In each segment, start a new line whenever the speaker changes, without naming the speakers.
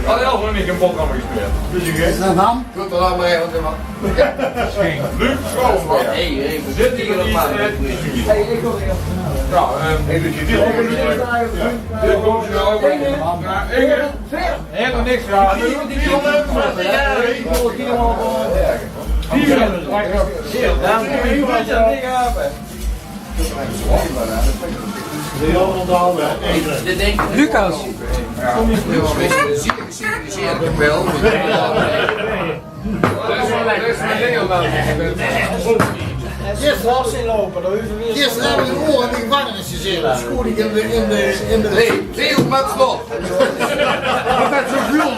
Had hij al nog niet een boterham gespeeld?
Is dat naam?
Goed, dan laat maar even wat
Luc Schoonberg.
Hey,
Zit hier nog niet?
Hey, ik kom weer.
Nou, dit komt je nou ook. Helemaal niks gedaan.
Lucas.
Eerst was inlopen, dan hoeven we weer. Eerst hebben we de oren in de gevangenis gezeten. Schoon ik in de.
Nee, veel met slot.
Dat is zo veel.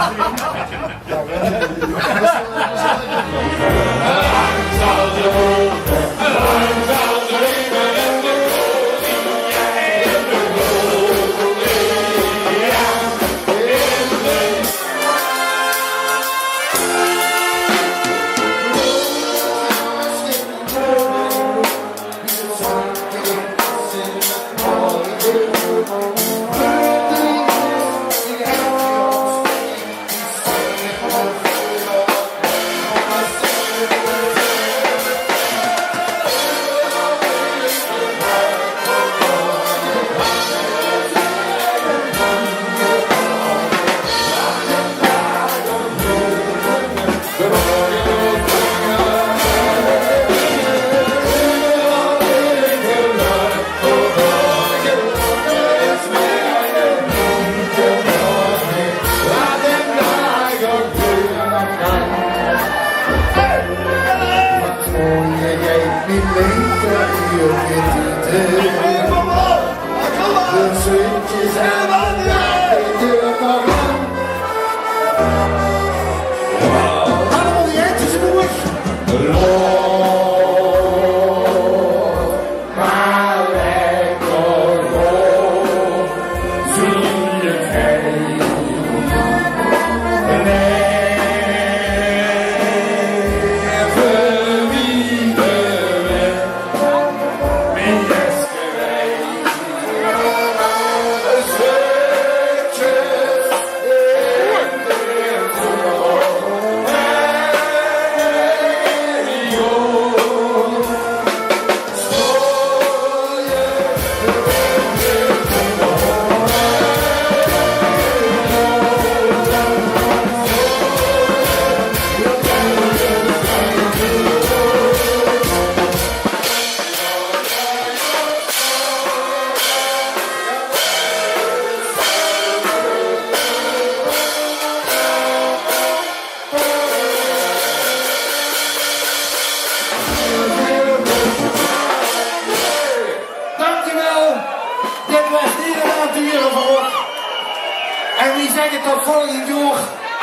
En wie zegt het tot volgend jaar,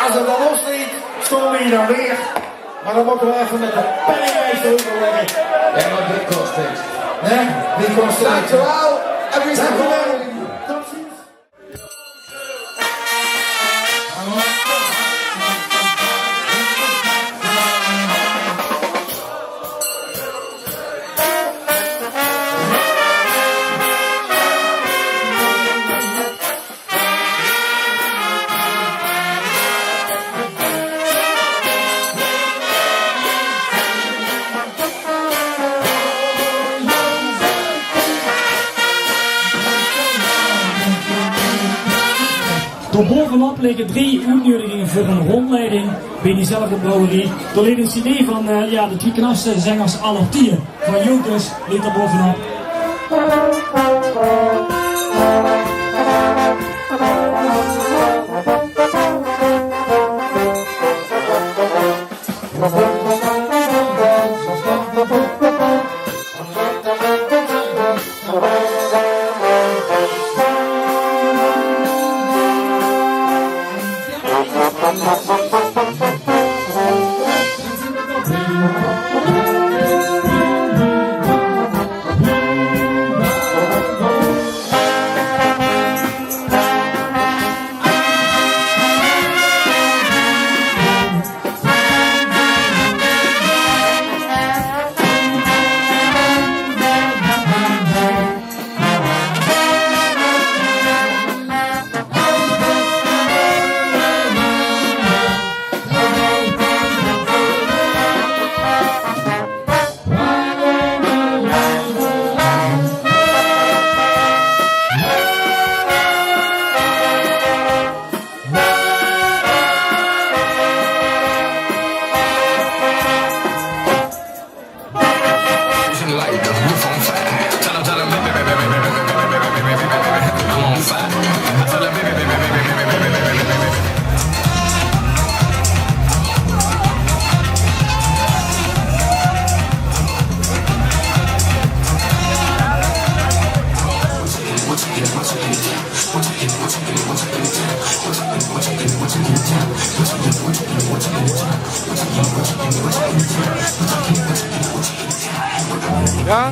als het dan losliet, stonden we hier dan weer. Maar dan moeten we even met de penningmeester overleggen.
Ja, maar dit kost niks.
Nee, die kost niks.
Dankjewel. En wie zijn
Dankjewel. Tot ziens.
Bovenop liggen 3 uitnodigingen voor een rondleiding bij diezelfde brouwerie. Er ligt een cd van de twee knaste zangers Alertier van Jonkers ligt daar bovenop.
Ja?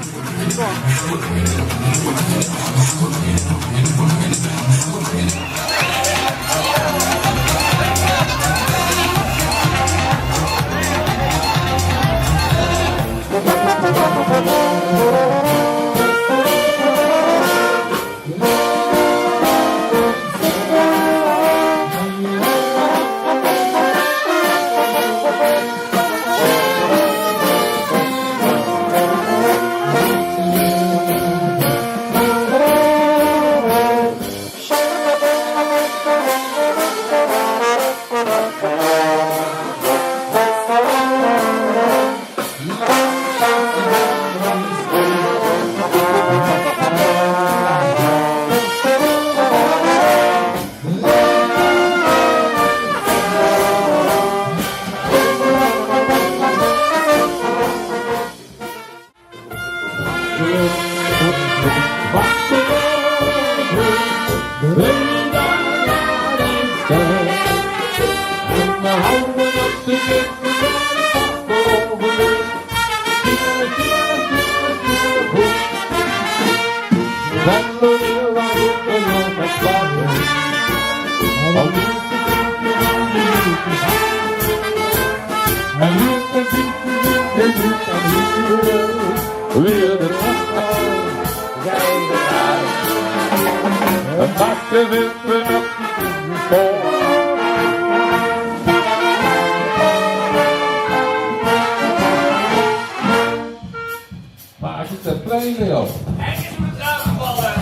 Maar zit er plegen op?
Hij is met aangevallen.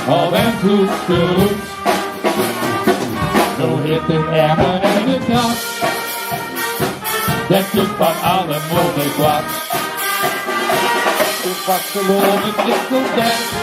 Al en goed geroet. Zo hit de ermen en de krat. Dat doet van alle mogen kwad. Toen was gewoon een discotheek.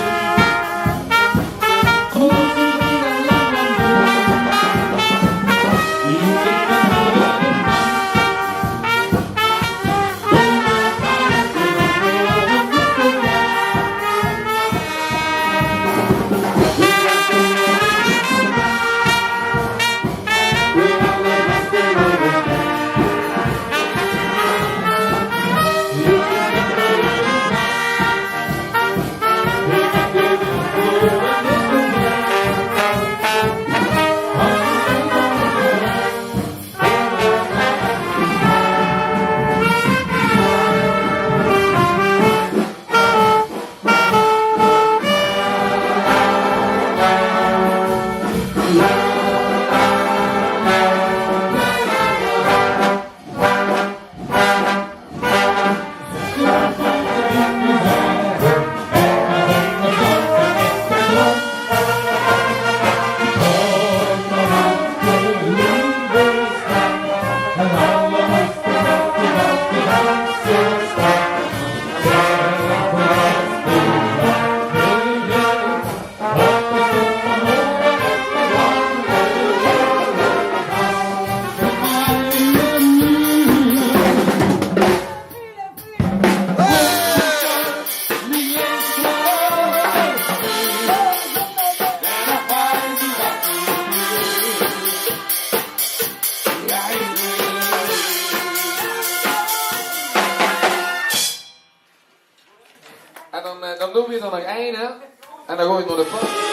En dan doen we er nog één, hè? En dan gooi je het door de pan.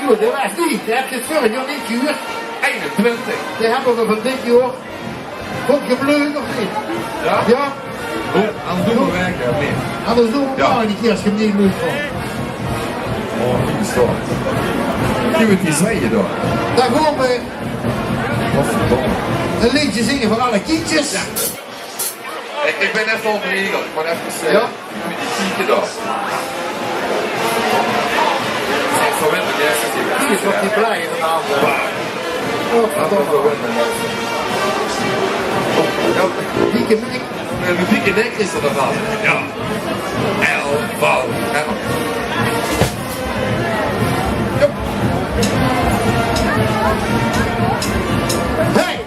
Dat was niet, je hebt het film nog niet gehuurd.
21.
Je hebben we van dit jaar. Vond je leuk of niet?
Ja?
Ja?
Anders doen we werken, of niet?
Anders doen we maar niet als je hem niet leuk vond.
Oh, niet zo. Nu het die tweeën door.
Dan gaan we
Wat verdomme.
een liedje zingen voor alle kindjes.
Ja. Ik ben even onderregeld. Ik moet even zeggen.
Ja?
Die kieken door. Ik verwend het eerst.
Die is wat niet blij vanavond. Oh, verdomme. Dieke Nek.
De dikke nek is er dan. Ja. L-val.
Hey!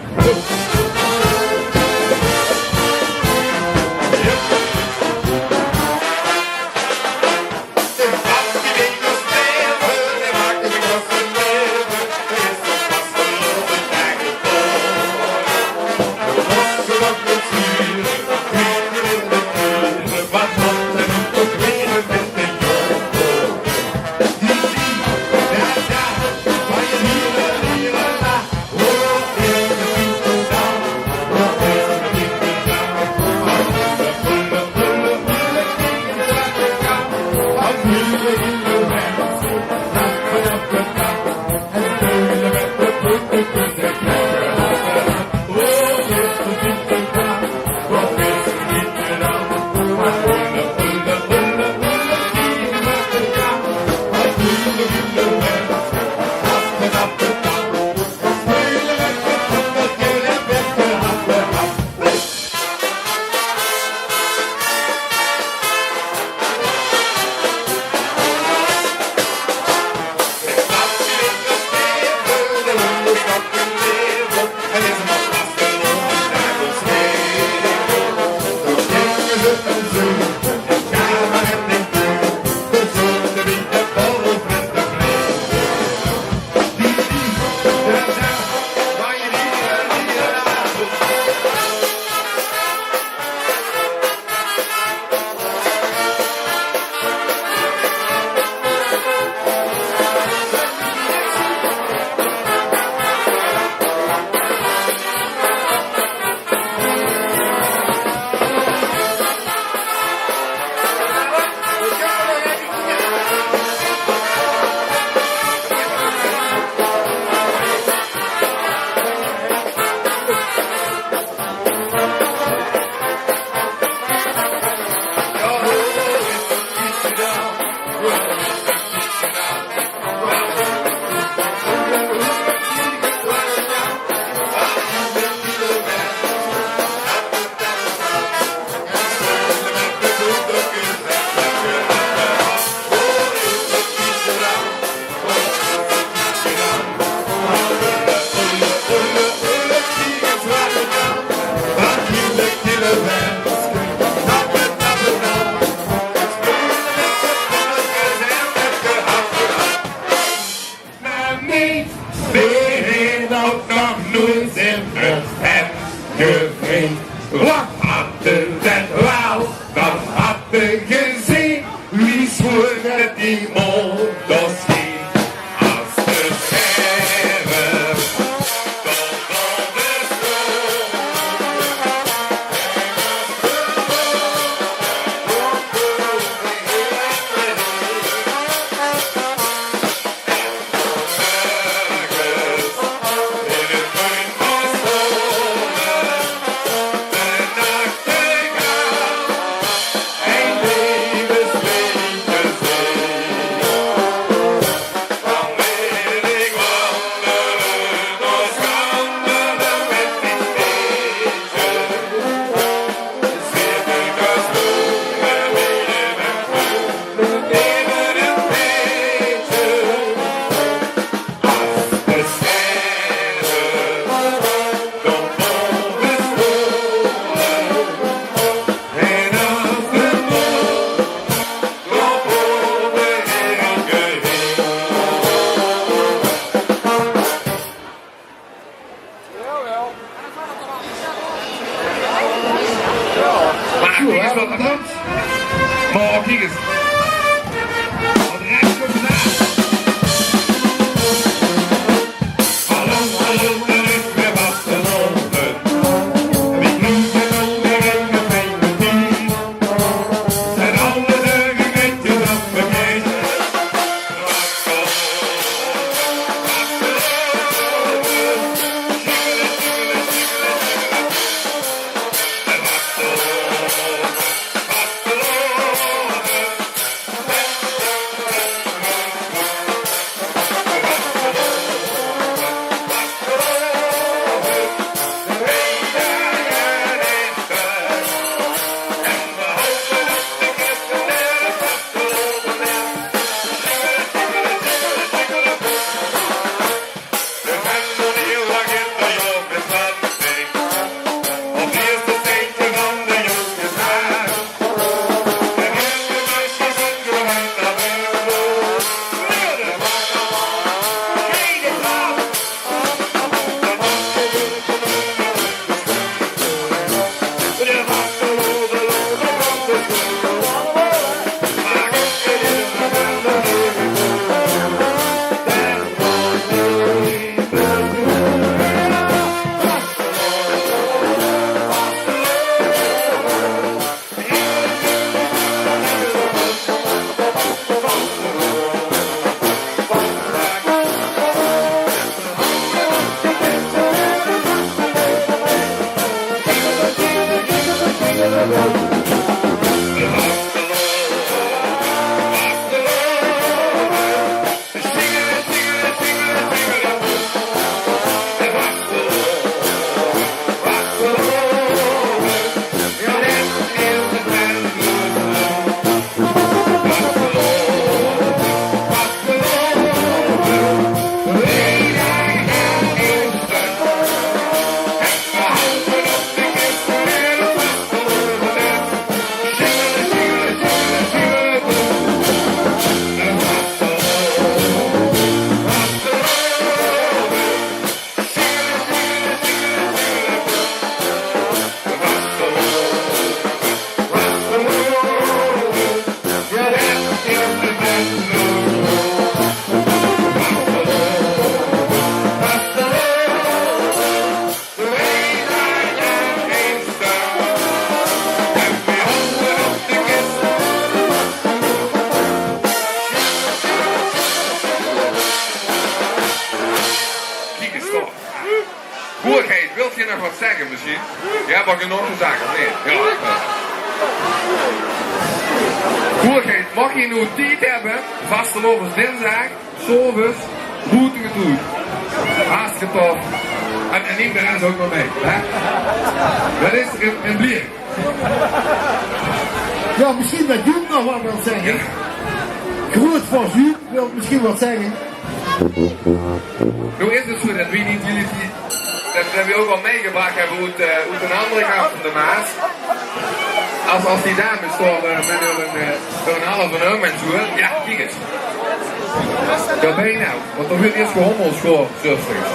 je nog wat zeggen misschien? Je hebt al genoeg gezegd, of niet? Ja. Goed, mag je nu tijd hebben, vastelovens dinsdag, s'avonds, goed gedoe. Hartstikke tof. En niet de rest ook nog mee, hè? Dat is een blik.
Ja, misschien dat Joep nog wat wil zeggen. Groot voor Joep wil misschien wat zeggen.
Nu is het zo dat we niet jullie dat we ook al meegebracht hebben uit een andere kant van de Maas. Als die dames toch met een halve euro en zo, ja, kijk eens. Dat ben je nou, want dan wordt eerst gehommeld voor zusters.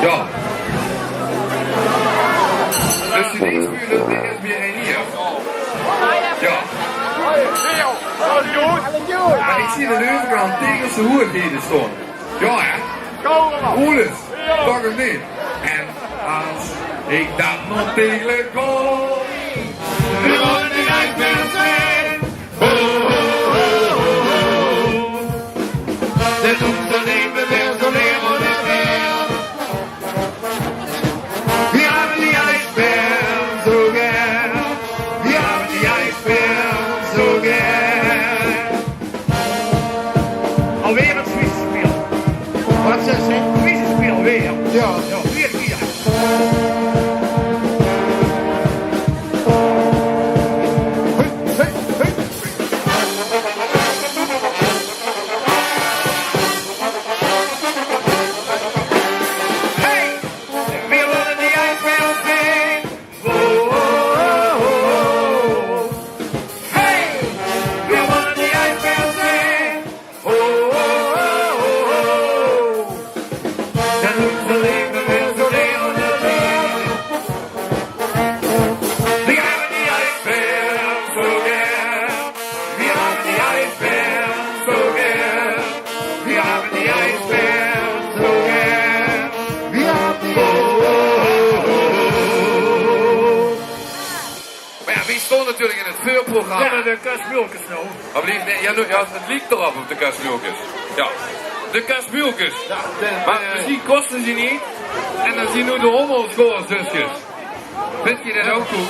Ja. Dus die deze buurt is weer een hier. Ja. Maar ik zie de overkant tegen zijn hoerheden staan. Ja, hè? Oelis, toch of niet? En als ik dat nog tegen kom, dan word ik uit mijn zin. Dat doet zo niet meer veel, zo leer wat ik wil. We hebben die ijsbel zo gern. We hebben die ijsbel zo gern.
Alweer een quizspel. Wat ze zeggen, quizspel weer.
Ja.
Ja, weer.
Hey, we willen die ijsbel zien. Hey, we willen die ijsbel zien. Dan doen ze leven weer zo heel de wereld. We hebben die ijsbel zo gern. We hebben die ijsbel zo gern. We hebben die ijsbel zo gern. We hebben die Maar ja, wie stond natuurlijk in het vuurprogramma?
Ja, de kasmulkes nou.
Alsjeblieft, nee, ja, het liep erop op de kasmulkes. Ja, de kasmulkes. Maar misschien kosten ze niet. En dan zien we de hommelschoolzusjes. Vind je dat ook goed?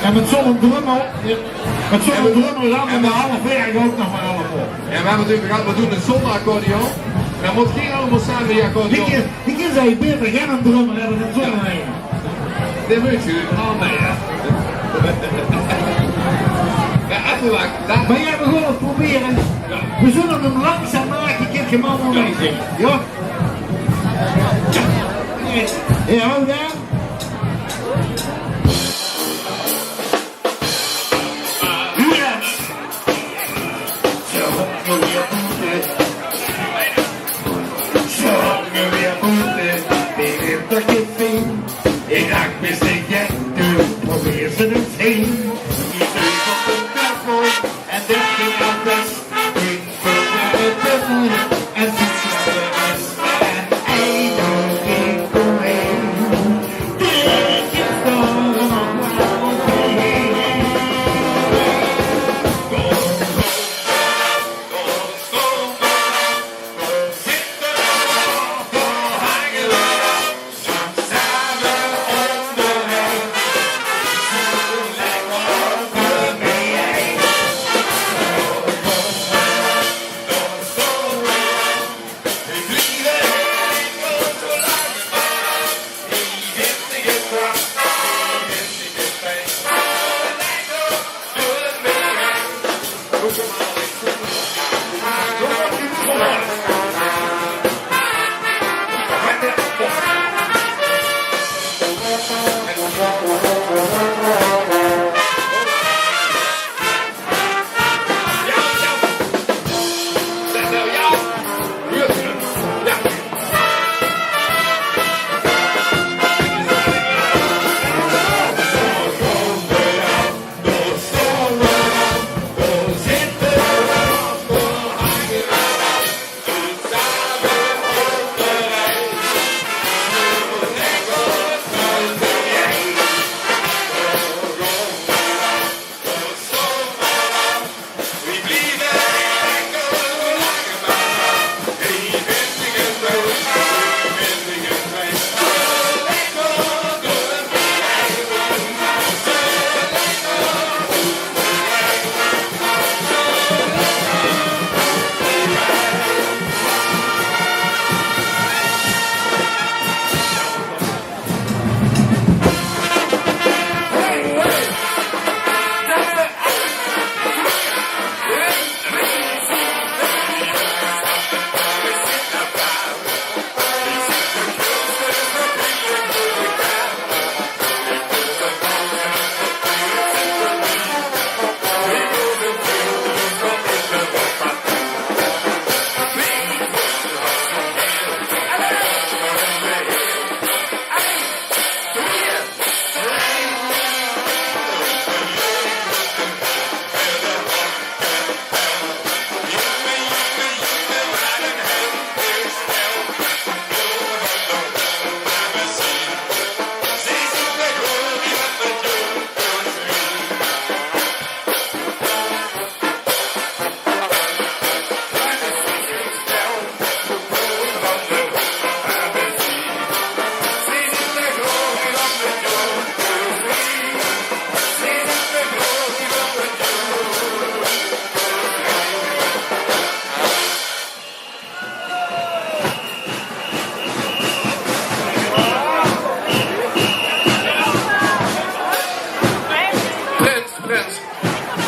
En met zo'n drummer dan de half werk ook nog maar allemaal.
Ja, we hebben natuurlijk gehad, we doen een zonneaccordeon. Dan moet geen allemaal samen ja gewoon doen.
Die keer zou je beter geen een drummer hebben dan zo'n heen.
Dat moet je al mee, ja. Ja, even wacht.
Maar jij begon het proberen. We zullen hem langzaam maken, ik heb je man al mee. Ja? Ja, hou daar.
Ik raak misschien jij probeer ze het heen. Je zult op de tafel en denk je aan best. Ik probeer het dubbel en ziet ze de rest. En eindelijk ik kom heen. Dit is dan allemaal heen. Go, go, go, go, go. Zitten we op, hangen we op. Samen onderweg.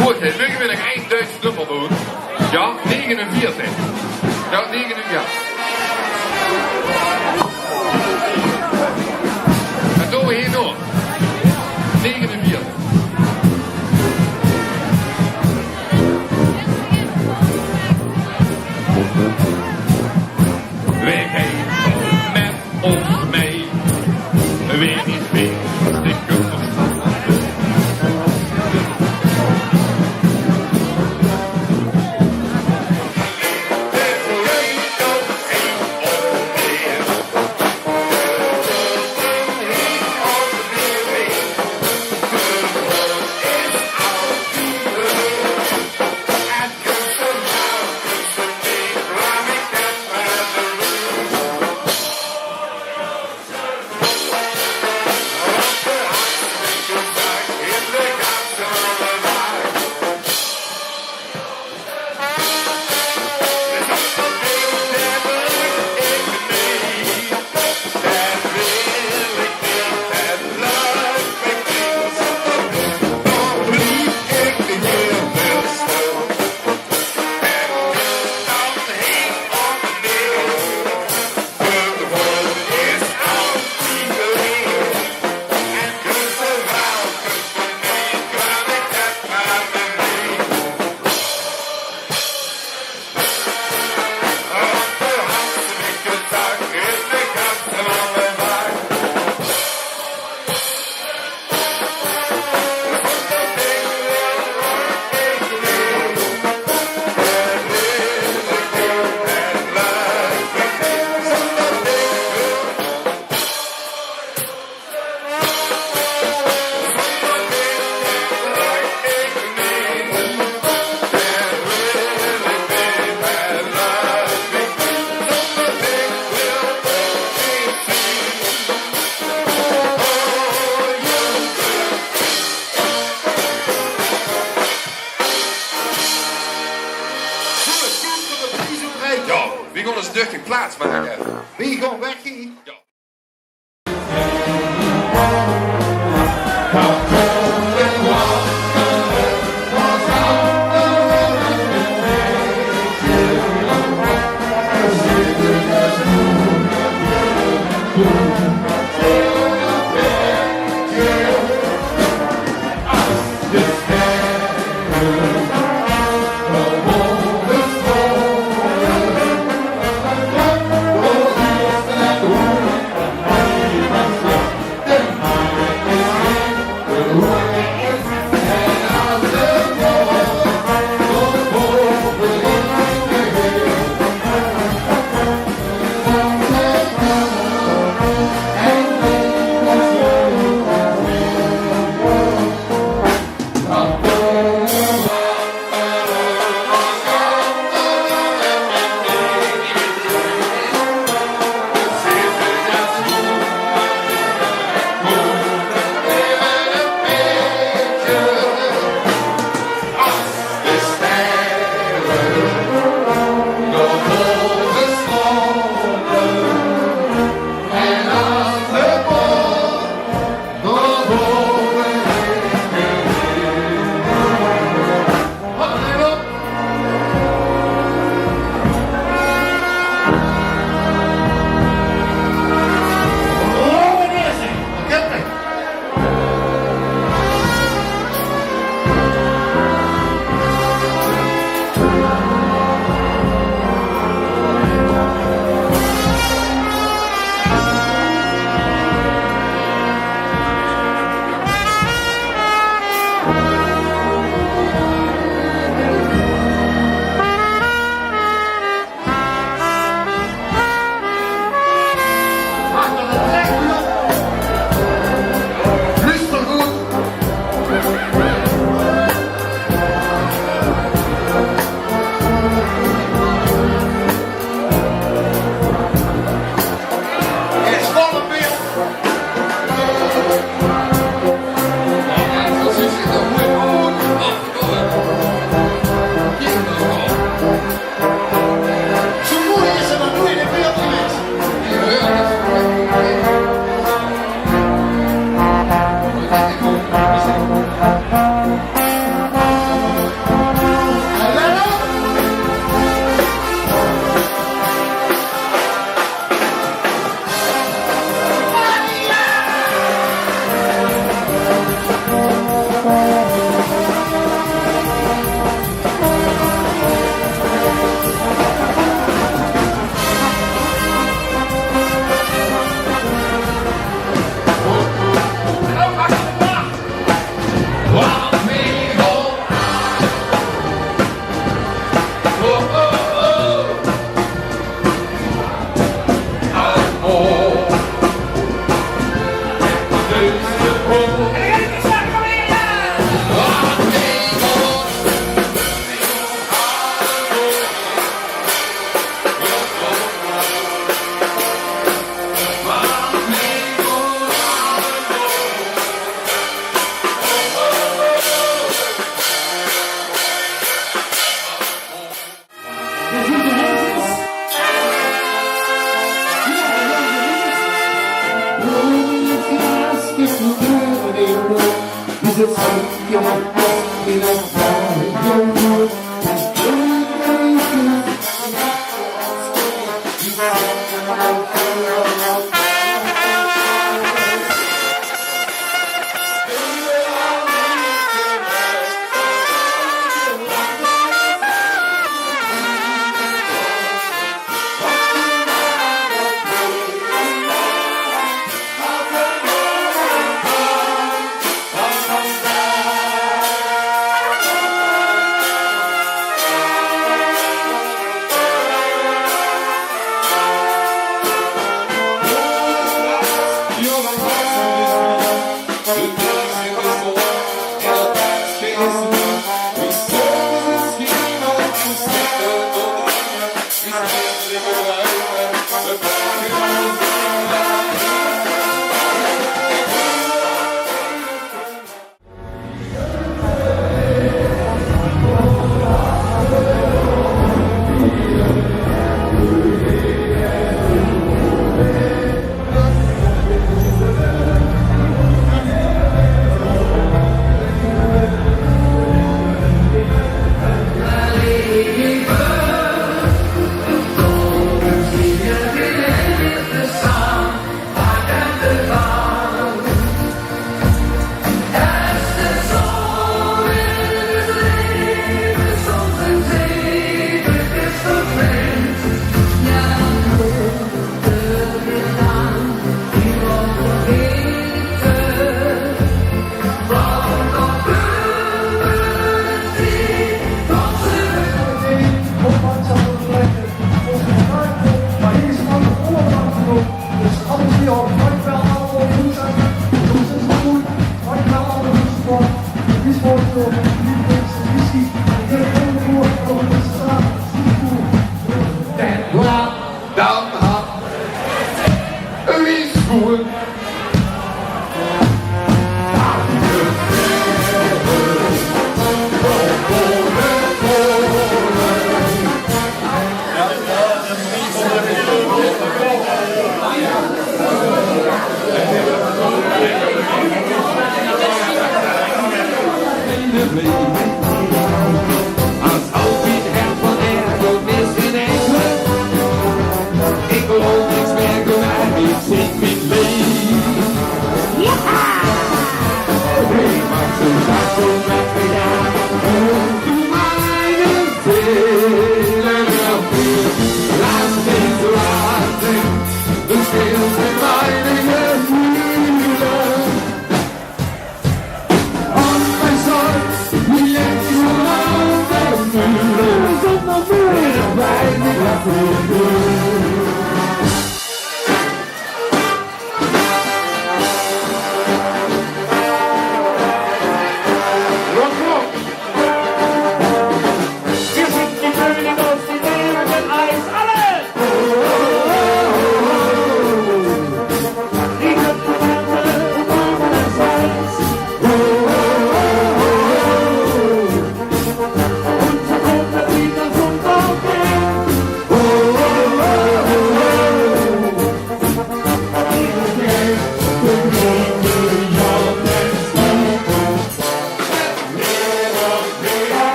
Goed, nu gaan we nog één Duits nummer doen. Ja, 49. Ja, 49, ja. Dat doen we hier nog. 49. Wij gaan met ons mee. Weer niet meer. Ik kan nog staan. Wie gaan eens duchtig plaats maken?
Wie gaat weg hier?
Ja.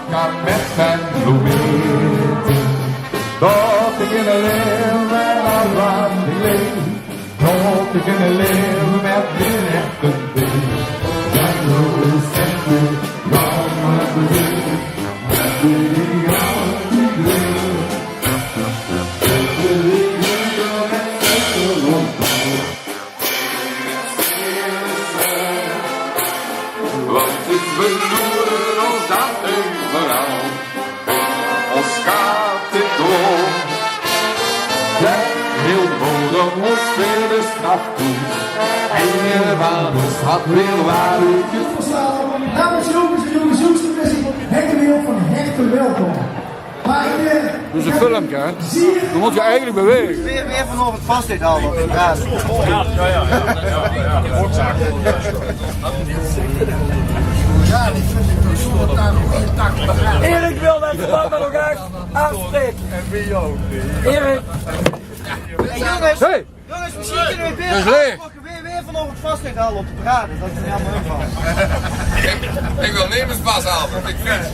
Kan met zijn bloemeten, dat ik in de leeuw met al wat ik leef, dat ik in de leeuw met die rechte been. Zijn roos en goed, dan met de wind, met die gaan die leeuw. Met die leeuw met zijn rondbouw. Want ik beloer ons dat overal, ons gaat dit door. Jij heel nodig ons weer de straf toe, en je vaders had weer waaruitjes.
Dames en jongens, zoeksterpressie, hekken weer op van harte welkom. Maar
Dus een filmpje, hè? Dan moet je eigenlijk bewegen.
Weer vanaf het vastheid halen. Ja.
Erik wil dat verband met elkaar afspreken. En wie ook. Erik.
Hey, jongens,
Hey!
jongens, misschien kunnen we
Dat is
weer
leeg.
weer vanaf het vastheid halen op de parade. Dat is niet helemaal invallen.
Ik wil nemenspas halen. Ik fiets.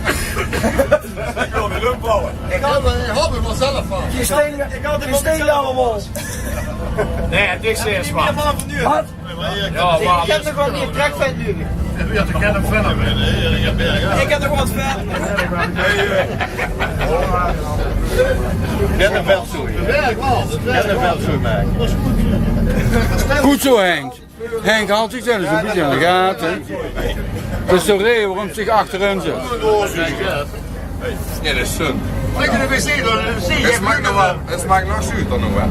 Ik wil weer lucht bouwen.
Ik had er vanzelf van.
Je steen allemaal. Nee, het is eerst maar. Wat? Ja,
Ik heb nog wel meer trekvet nu.
Je had de kennis verder.
Ik heb nog wat vet.
Goed zo, Henk. Henk haalt zich zelfs een beetje in de gaten. Dat is de reden waarom hij zich achterin zit.
Ja, dat is zon.
Ik heb de wc door de wc.
Het smaakt nog wel. Het smaakt nog zuur dan nog wel.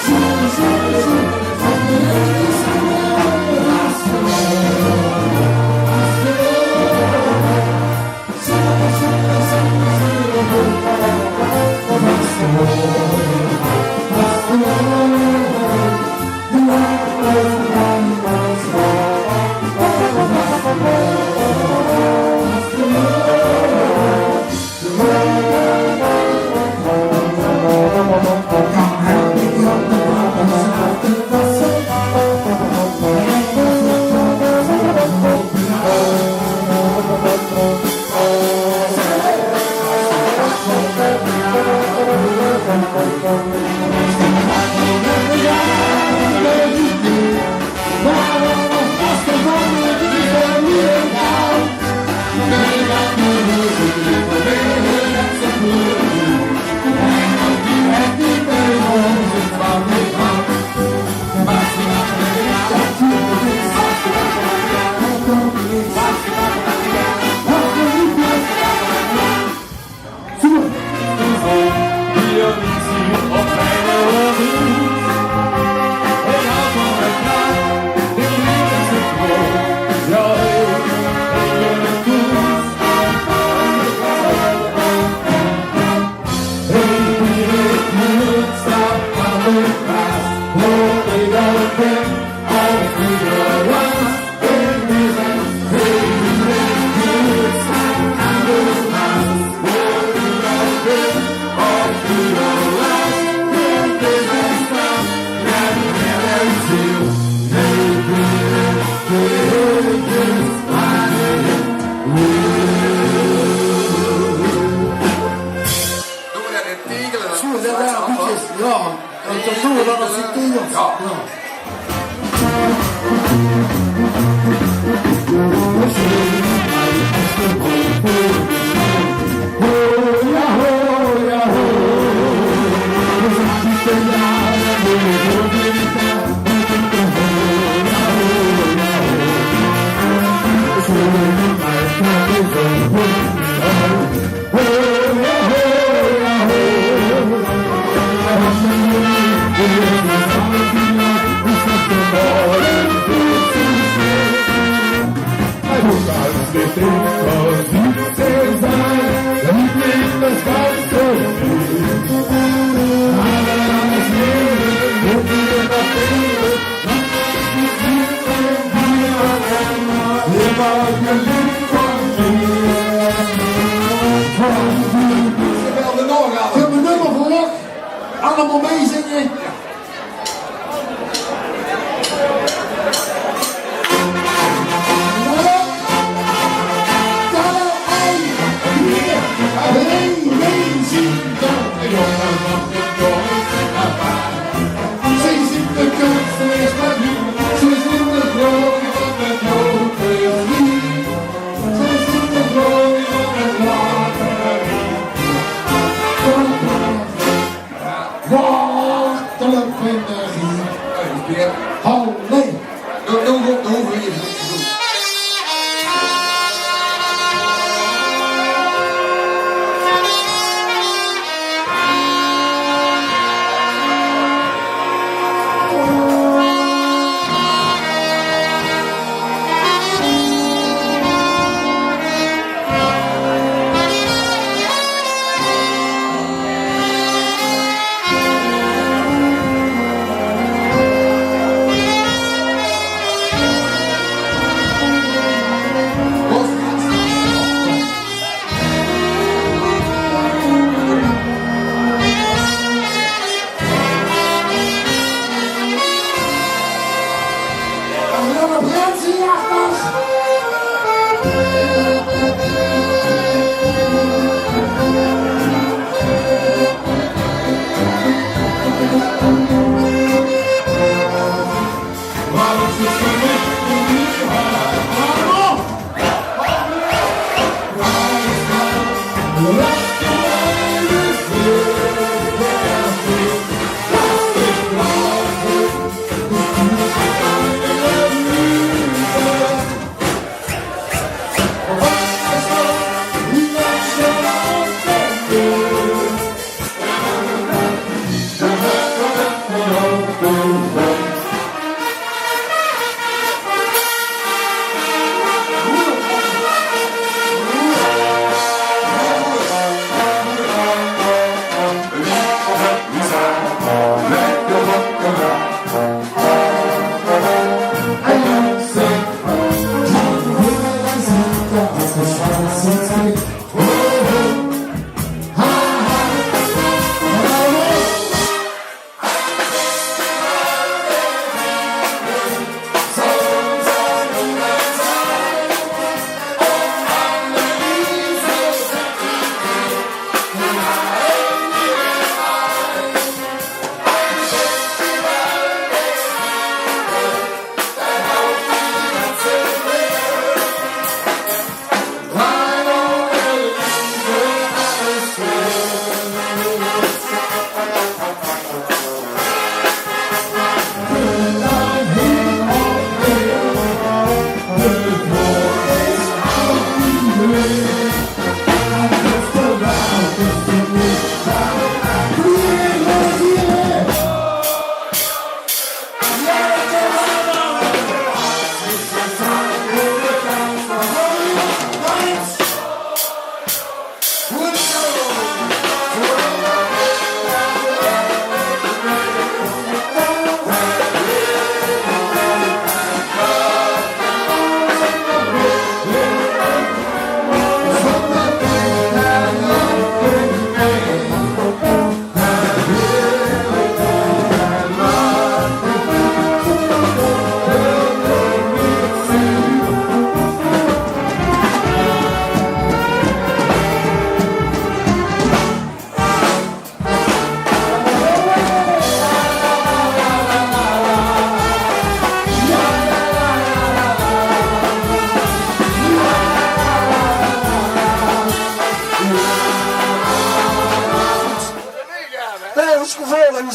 Zoek, Dat doen we dan als ik doe. Ja. Zullen we nummer voor Lok allemaal meezingen?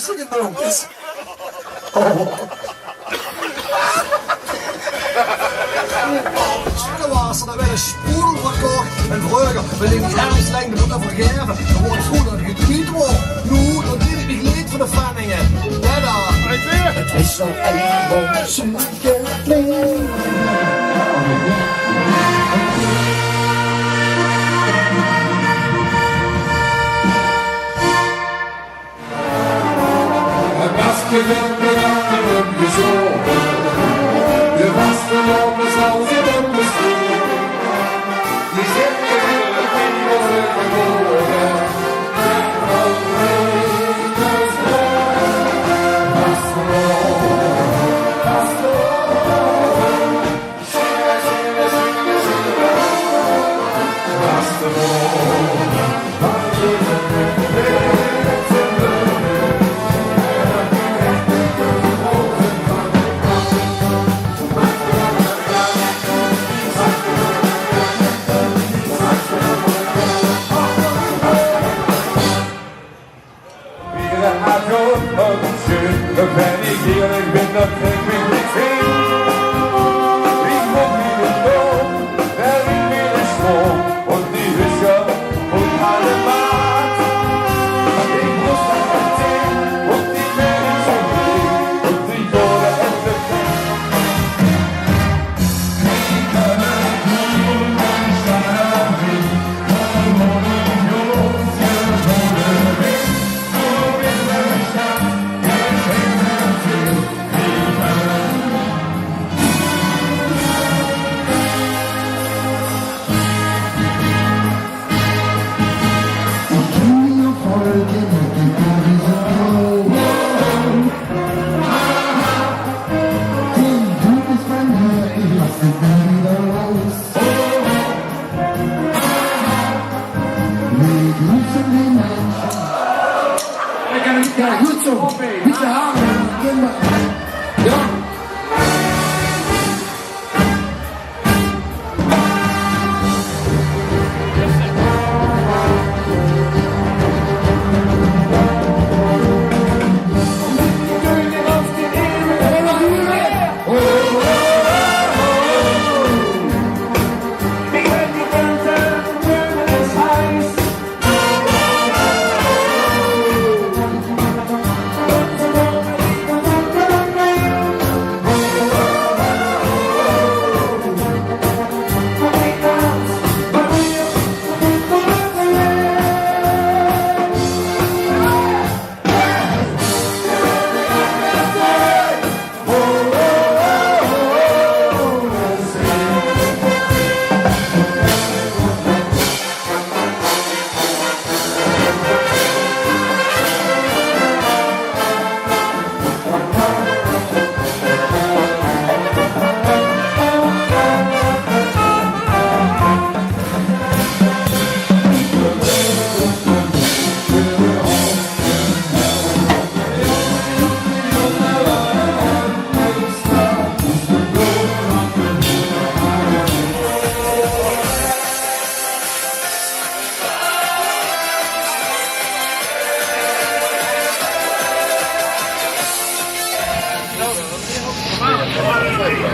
hartstikke dom. Schilderwassen, daar werd een spoedel verkocht. En vroeger, wil ik niet ergens lang de moeten vergeven. Dan wordt het goed dat het getriet wordt. Nu, dat dit ik niet leed van de fanningen. Ja, daar. Het is zo eenmaal superkling.
Het masker werd met anderen gezogen. Je was de lopen zoals je bent bestuurd. Je zit in de vingers geboren. Kijk van Regen's bloed. Was verloren, was verloren. Zingen, zingen, zingen, zingen. Was verloren, was verloren. Ben ik eerlijk ben, dat trekt me niks in. Ik moet niet in loop, wer ik weer in school. Und die Hüsche und alle Maat. Ik muss das verstehen, und die Menschen sehen, und die Jode en de
Ja, goed zo. Beetje halen. Ja.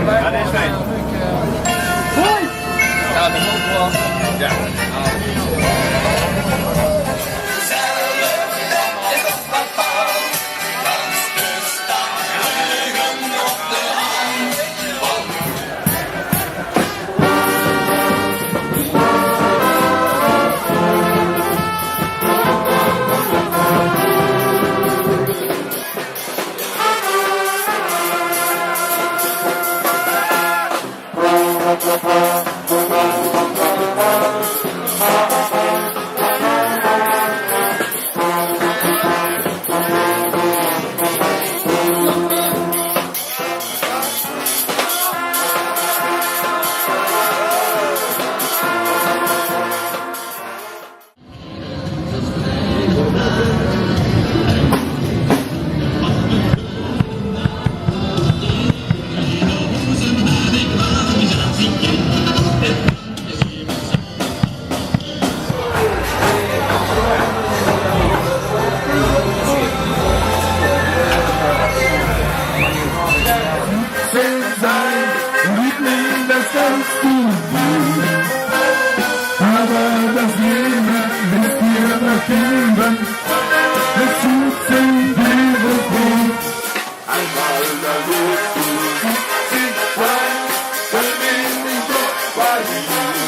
Ja, dat is fijn. Ja, dat moet wel. Ja.
Thank